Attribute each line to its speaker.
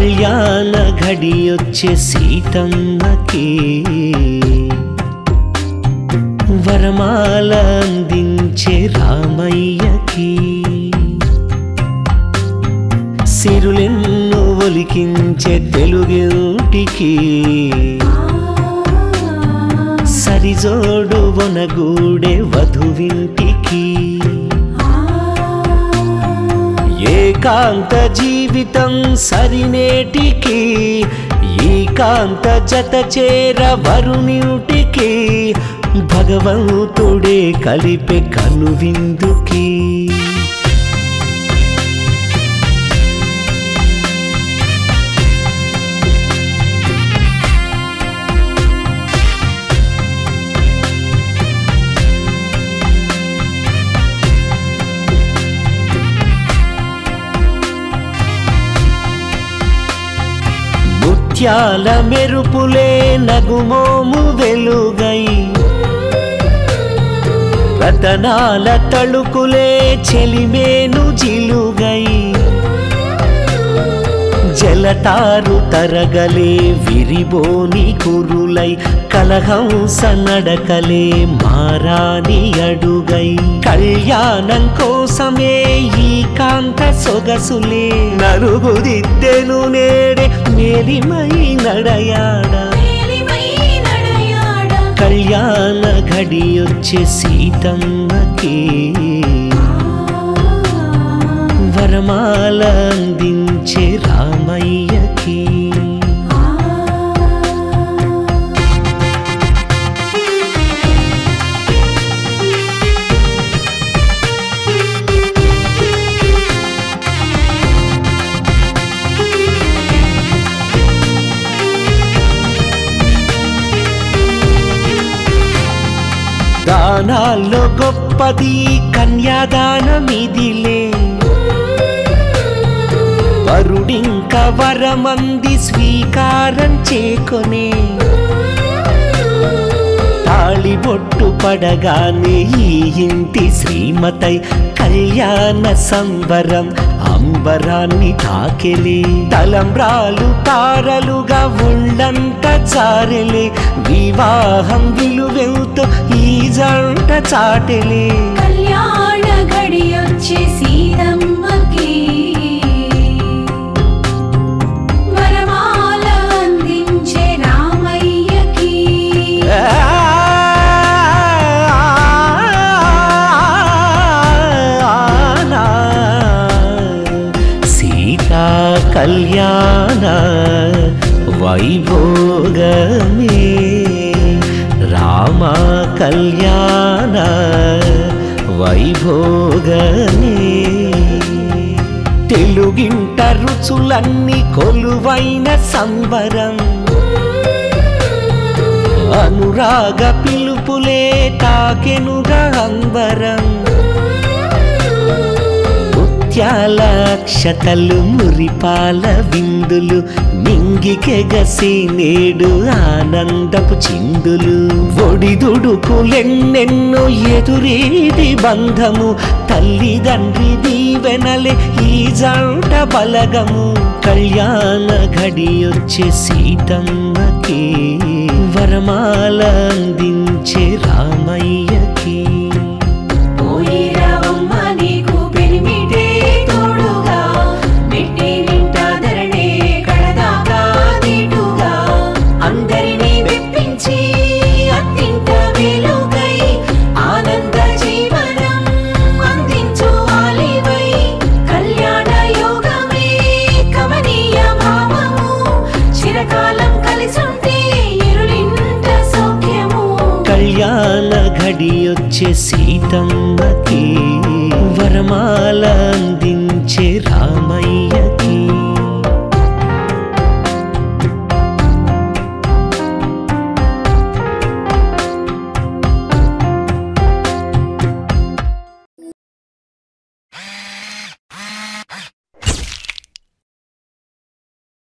Speaker 1: కళ్యాణ ఘడియొచ్చే సీతమ్మకి వరమాల అందించే రామయ్యకి సిరులెన్ను ఒలికించే తెలుగింటికి సరిజోడు వనగూడే వధువింటికి ఏకాంత జీవితం సరినేటికి ఏకాంత జత చేర వరునింటికి భగవంతుడే కలిపే కనువిందుకి ముత్యాల మెరుపులే నగుమోము వెలుగై రతనాల తళుకులే చెలిమేను జిలుగై జలతారు తరగలే విరిబోని కురులై కలహంస నడకలే మారాని అడుగై కళ్యాణం కోసమే ఈ కాంత సొగసులే నలుగుదిద్దెను నేడే మేలిమై నడయాడ కళ్యాణ ఘడియొచ్చే సీతమ్మకి వరమాల అందించే రామయ్యకి దానాల్లో గొప్పది కన్యాదానమిదిలే వరుడింక వరమంది స్వీకారం చేకొనే తాళిబొట్టు పడగానే ఈ ఇంటి శ్రీమతై కళ్యాణ సంబరం అంబరాన్ని తాకెలే తలంబ్రాలు తారలుగా ఒళ్ళంత చారెలే వివాహం విలువెంతో ఈ జంట చాటెలే
Speaker 2: కళ్యాణ ఘడియొచ్చే సీతమ్మకి వరమాల అందించే రామయ్యకి
Speaker 1: సీతా కళ్యాణ వైభోగమే రామ కళ్యాణ వైభోగమే తెలుగింట రుచులన్నీ కొలువైన సంబరం అనురాగ పిలుపులే తాకెనుగా అంబరం ముత్యాల అక్షతలు మురిపాల విందులు నింగికెగసి నేడు ఆనందపు చిందులు ఒడిదుడుకులెన్నెన్నో ఎదురీది బంధము తల్లిదండ్రి దీవెనలే ఈ జంట బలగము కళ్యాణ ఘడియొచ్చే సీతమ్మకి వరమాల అందించే రామయ్యకి కళ్యాణ ఘడియొచ్చే